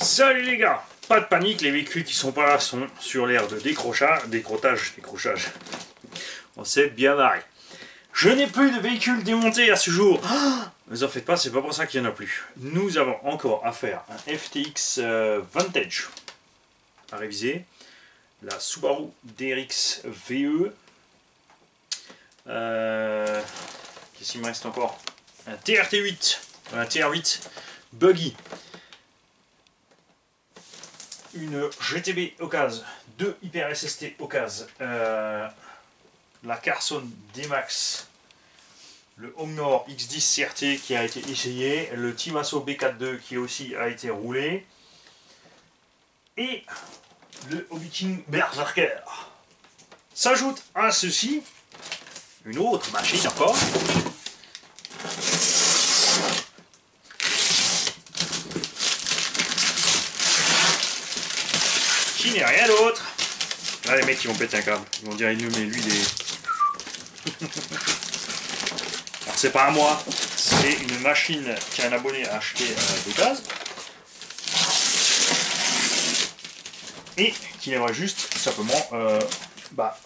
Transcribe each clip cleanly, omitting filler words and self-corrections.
Salut les gars, pas de panique, les véhicules qui sont pas là sont sur l'aire de décrochage. On s'est bien marré. Je n'ai plus de véhicules démontés à ce jour. Ne vous en faites pas, c'est pas pour ça qu'il n'y en a plus. Nous avons encore à faire un FTX Vantage à réviser, la Subaru DRX VE. Qu'est-ce qu'il me reste encore? Un TRT8, un TR8 Buggy. Une GTB occasion, deux Hyper SST occasion, la Carson D-Max, le Omnor X10 CRT qui a été essayé, le Timasso B42 qui aussi a été roulé, et le Hobby King Berserker. S'ajoute à ceci une autre machine encore. Qui n'est rien d'autre. Là les mecs ils vont péter un câble. Ils vont dire il nous met lui des. Alors c'est pas à moi, c'est une machine qu'un abonné a acheté d'occasion. Et qui aimerait juste simplement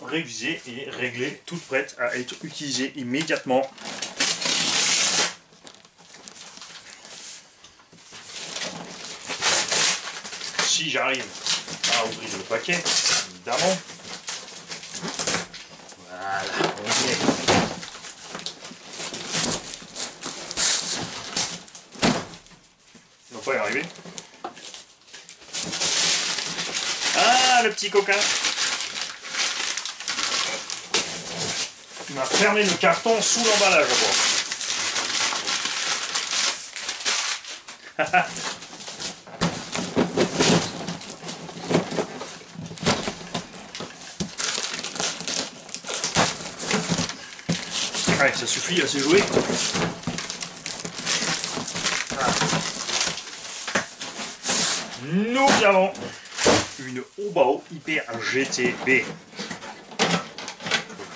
réviser et régler, toute prête à être utilisée immédiatement. Si j'arrive à ouvrir le paquet, évidemment. Voilà, on y est. On va pas y arriver. Ah, le petit coquin. Il m'a fermé le carton sous l'emballage, je crois. Allez, ça suffit, assez joué. Voilà. Nous avons une Obao Hyper GTB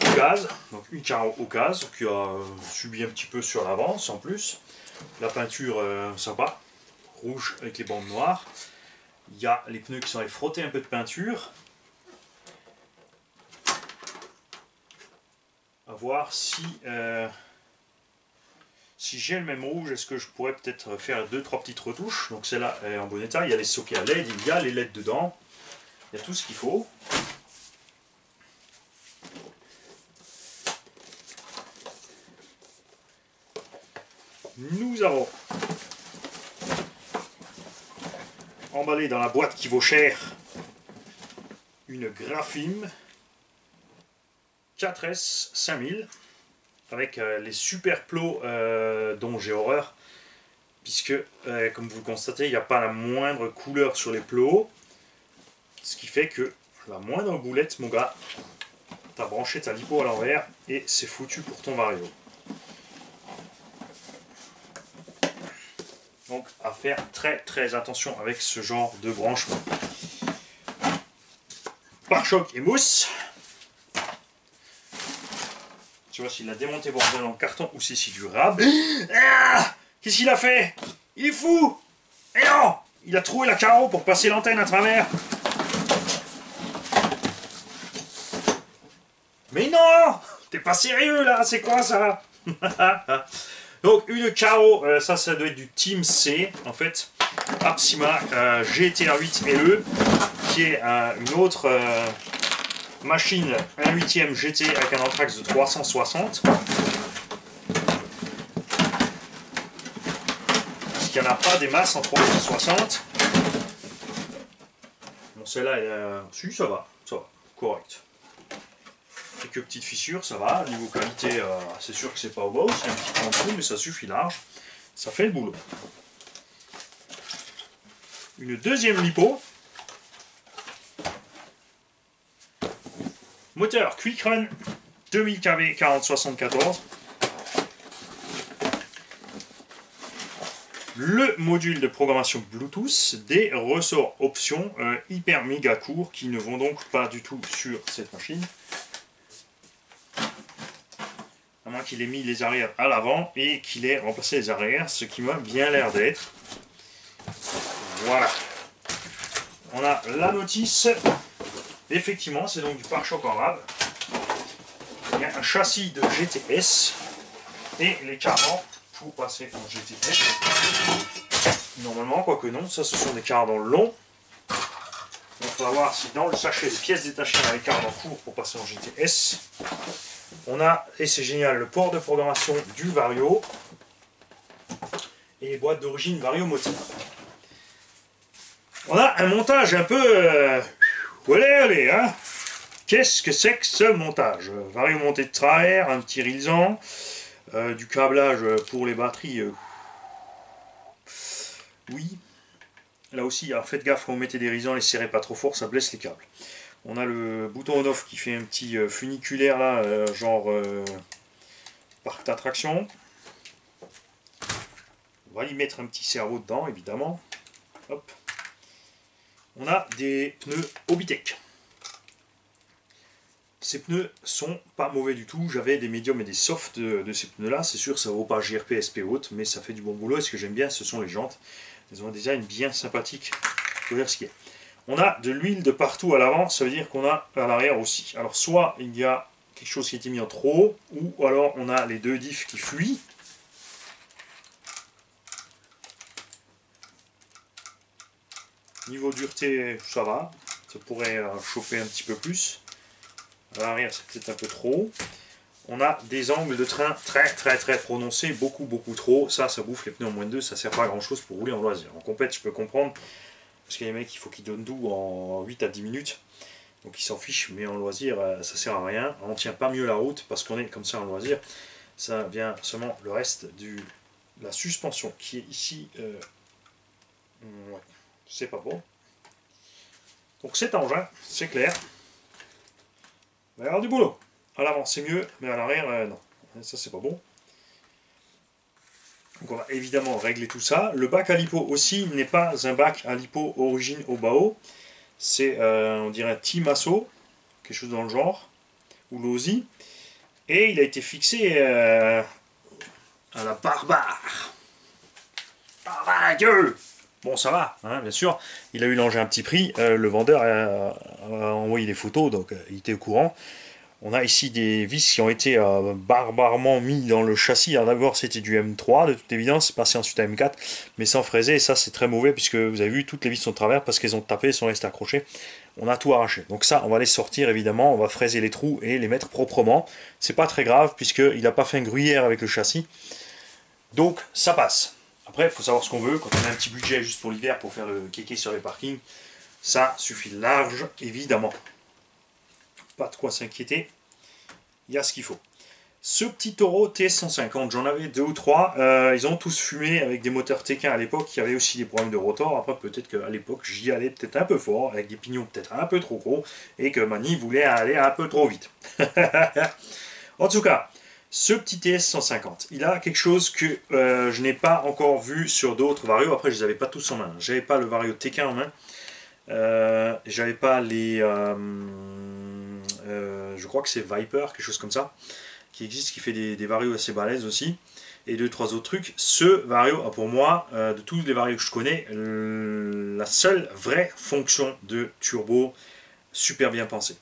occasion, donc une carreau occasion qui a subi un petit peu sur l'avant, sans plus. La peinture sympa, rouge avec les bandes noires. Il y a les pneus qui sont allés frotter un peu de peinture. À voir si j'ai le même rouge, est-ce que je pourrais peut-être faire 2-3 petites retouches. Donc celle-là est en bon état, il y a les sockets à LED, il y a les LED dedans, il y a tout ce qu'il faut. Nous avons emballé dans la boîte qui vaut cher une Grafim 4S 5000 avec les super plots dont j'ai horreur, puisque comme vous le constatez il n'y a pas la moindre couleur sur les plots, ce qui fait que la moindre boulette, mon gars, t'as branché ta lipo à l'envers et c'est foutu pour ton vario. Donc à faire très attention avec ce genre de branchement. Pare-choc et mousse. Tu vois s'il a démonté bordel en carton ou si c'est du rab. Ah, qu'est-ce qu'il a fait? Il est fou. Et non, il a troué la carreau pour passer l'antenne à travers. Mais non, t'es pas sérieux là, c'est quoi ça? Donc une carreau, ça doit être du Team C en fait. Apsima GTR8 LE, qui est une autre machine 1/8 GT avec un anthrax de 360. Parce qu'il n'y en a pas des masses en 360. Bon, celle-là, si, ça va, correct. Quelques petites fissures, ça va. Niveau qualité, c'est sûr que c'est pas au bas, c'est un petit peu en dessous, mais ça suffit large. Ça fait le boulot. Une deuxième lipo. Moteur Quick Run 2000 kV 4074. Le module de programmation Bluetooth, des ressorts options hyper méga courts qui ne vont donc pas du tout sur cette machine. À moins qu'il ait mis les arrières à l'avant et qu'il ait remplacé les arrières, ce qui m'a bien l'air d'être. Voilà. On a la notice. Effectivement, c'est donc du pare-choc en rab. Il y a un châssis de GTS et les cardans pour passer en GTS. Normalement, quoique non, ça ce sont des cardans longs. On va voir si dans le sachet des pièces détachées on a les cardans courts pour passer en GTS. On a, et c'est génial, le port de programmation du Vario et les boîtes d'origine Vario moteur. On a un montage un peu... Olé, hein. Qu'est-ce que c'est que ce montage? Vario monté de travers, un petit risant, du câblage pour les batteries. Oui. Là aussi, alors faites gaffe quand vous mettez des risants, les serrez pas trop fort, ça blesse les câbles. On a le bouton on-off qui fait un petit funiculaire là, genre parc d'attraction. On va y mettre un petit cerveau dedans, évidemment. Hop. On a des pneus Obitech. Ces pneus sont pas mauvais du tout. J'avais des médiums et des softs de ces pneus là. C'est sûr, ça vaut pas GRP, SP haute, mais ça fait du bon boulot. Et ce que j'aime bien, ce sont les jantes. Elles ont un design bien sympathique. Faut dire ce qu'il y a. On a de l'huile de partout à l'avant, ça veut dire qu'on a à l'arrière aussi. Alors soit il y a quelque chose qui a été mis en trop, ou alors on a les deux diffs qui fuient. Niveau dureté, ça va. Ça pourrait chauffer un petit peu plus. À l'arrière, c'est peut-être un peu trop. On a des angles de train très prononcés, beaucoup trop. Ça bouffe les pneus en moins de 2, ça sert pas à grand chose pour rouler en loisir. En compète, je peux comprendre, parce qu'il y a des mecs, il faut qu'ils donnent tout en 8 à 10 minutes. Donc ils s'en fichent, mais en loisir, ça sert à rien. On ne tient pas mieux la route parce qu'on est comme ça en loisir. Ça vient seulement le reste de la suspension qui est ici. Ouais, c'est pas bon. Donc cet engin, c'est clair. Il va y avoir du boulot. À l'avant c'est mieux, mais à l'arrière non. Ça c'est pas bon. Donc on va évidemment régler tout ça. Le bac à lipo aussi n'est pas un bac à lipo origine Obao. C'est on dirait un Timasso, quelque chose dans le genre, ou l'Osi. Et il a été fixé à la barbare. Barbare Dieu. Bon ça va, hein, bien sûr. Il a eu l'engin à un petit prix. Le vendeur a envoyé des photos, donc il était au courant. On a ici des vis qui ont été barbarement mis dans le châssis. Alors d'abord c'était du M3 de toute évidence, c'est passé ensuite à M4, mais sans fraiser, et ça c'est très mauvais puisque vous avez vu toutes les vis sont de travers parce qu'elles ont tapé, elles sont restées accrochées. On a tout arraché. Donc ça on va les sortir évidemment, on va fraiser les trous et les mettre proprement. C'est pas très grave puisqu'il n'a pas fait un gruyère avec le châssis. Donc ça passe. Après il faut savoir ce qu'on veut, quand on a un petit budget juste pour l'hiver pour faire le kéké sur les parkings, ça suffit large évidemment. Pas de quoi s'inquiéter, il y a ce qu'il faut. Ce petit Toro TS150, j'en avais 2 ou 3, ils ont tous fumé avec des moteurs T15 à l'époque, il y avait aussi des problèmes de rotor, après peut-être qu'à l'époque j'y allais peut-être un peu fort, avec des pignons peut-être un peu trop gros, et que Mani voulait aller un peu trop vite. En tout cas, ce petit TS150, il a quelque chose que je n'ai pas encore vu sur d'autres Vario, après je les avais pas tous en main, j'avais pas le Vario T15 en main, j'avais pas les... je crois que c'est Viper, quelque chose comme ça, qui existe, qui fait des Vario assez balèzes aussi, et 2-3 autres trucs. Ce Vario a pour moi, de tous les Vario que je connais, la seule vraie fonction de turbo super bien pensée.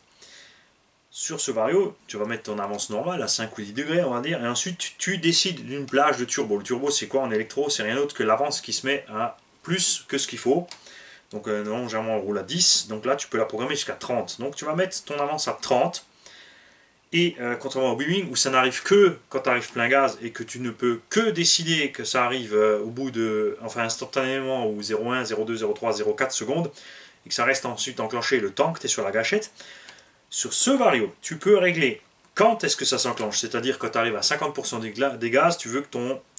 Sur ce Vario, tu vas mettre ton avance normale à 5 ou 10 degrés, on va dire, et ensuite tu décides d'une plage de turbo. Le turbo, c'est quoi en électro? C'est rien d'autre que l'avance qui se met à plus que ce qu'il faut. Donc non, généralement on roule à 10, donc là tu peux la programmer jusqu'à 30. Donc tu vas mettre ton avance à 30. Et contrairement au Wing où ça n'arrive que quand tu arrives plein gaz et que tu ne peux que décider que ça arrive au bout de, enfin instantanément, ou 0,1, 0,2, 0,3, 0,4 secondes, et que ça reste ensuite enclenché le temps que tu es sur la gâchette, sur ce Vario, tu peux régler quand est-ce que ça s'enclenche, c'est-à-dire quand tu arrives à 50% des gaz, tu veux que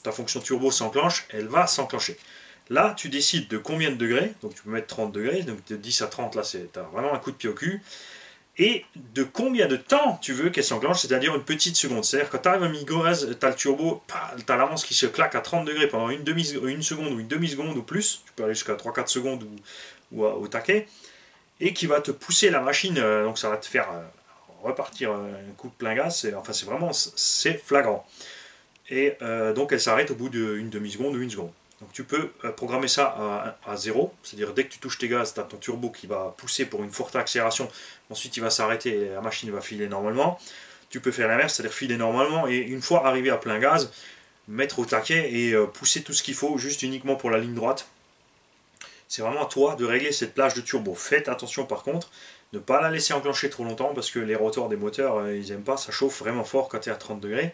ta fonction turbo s'enclenche, elle va s'enclencher. Là, tu décides de combien de degrés, donc tu peux mettre 30 degrés, donc de 10 à 30, là, tu as vraiment un coup de pied au cul, et de combien de temps tu veux qu'elle s'enclenche, c'est-à-dire une petite seconde. C'est-à-dire quand tu arrives à mi-gaz, tu as le turbo, tu as l'avance qui se claque à 30 degrés pendant une seconde ou une demi-seconde ou plus, tu peux aller jusqu'à 3-4 secondes ou au taquet, et qui va te pousser la machine, donc ça va te faire repartir un coup de plein gaz, enfin c'est vraiment, c'est flagrant. Et donc elle s'arrête au bout d'une demi-seconde ou une seconde. Donc tu peux programmer ça à 0, c'est-à-dire dès que tu touches tes gaz, tu as ton turbo qui va pousser pour une forte accélération, ensuite il va s'arrêter et la machine va filer normalement. Tu peux faire l'inverse, c'est-à-dire filer normalement et une fois arrivé à plein gaz, mettre au taquet et pousser tout ce qu'il faut juste uniquement pour la ligne droite. C'est vraiment à toi de régler cette plage de turbo. Faites attention par contre, ne pas la laisser enclencher trop longtemps parce que les rotors des moteurs, ils n'aiment pas, ça chauffe vraiment fort quand tu es à 30 degrés.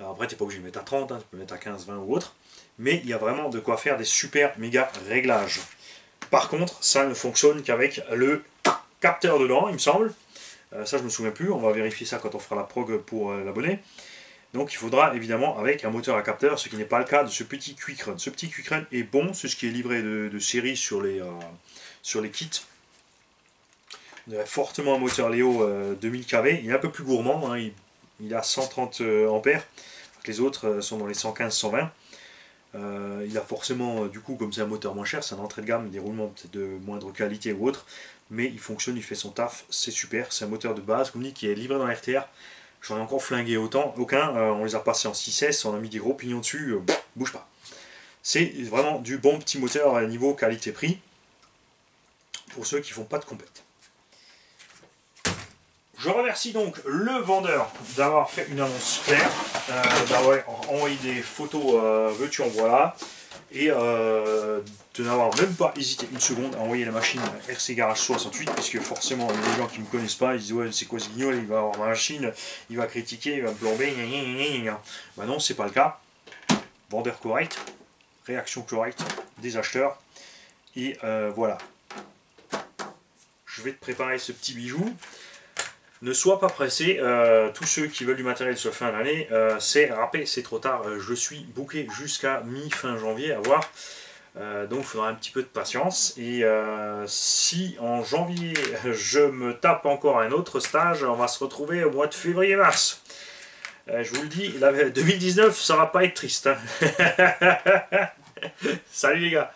Alors après, tu n'es pas obligé de mettre à 30, hein, tu peux mettre à 15, 20 ou autre. Mais il y a vraiment de quoi faire des super méga réglages. Par contre, ça ne fonctionne qu'avec le capteur dedans, il me semble. Ça, je ne me souviens plus, on va vérifier ça quand on fera la prog pour l'abonné. Donc il faudra évidemment avec un moteur à capteur, ce qui n'est pas le cas de ce petit Quick Run. Ce petit Quick Run est bon, c'est ce qui est livré de série sur les kits. On aurait fortement un moteur Léo 2000 kV, il est un peu plus gourmand, hein, il a 130 ampères, les autres sont dans les 115-120. Il a forcément, du coup, comme c'est un moteur moins cher, c'est un entrée de gamme, des roulements peut-être de moindre qualité ou autre, mais il fonctionne, il fait son taf, c'est super, c'est un moteur de base, comme dit, qui est livré dans RTR. J'en ai encore flingué aucun, on les a passés en 6S, on a mis des gros pignons dessus, bouge pas. C'est vraiment du bon petit moteur à niveau qualité-prix, pour ceux qui font pas de compète. Je remercie donc le vendeur d'avoir fait une annonce claire, d'avoir envoyé des photos veux-tu en voilà, et de n'avoir même pas hésité une seconde à envoyer la machine RC Garage 68, puisque forcément les gens qui ne me connaissent pas, ils disent ouais c'est quoi ce guignol, il va avoir ma machine, il va critiquer, il va me plomber, bah non c'est pas le cas, vendeur correct, réaction correcte des acheteurs, et voilà. Je vais te préparer ce petit bijou. Ne sois pas pressé, tous ceux qui veulent du matériel sur fin d'année, c'est râpé, c'est trop tard, je suis booké jusqu'à mi-fin janvier à voir, donc il faudra un petit peu de patience, et si en janvier je me tape encore un autre stage, on va se retrouver au mois de février-mars. Je vous le dis, 2019 ça va pas être triste. Hein. Salut les gars.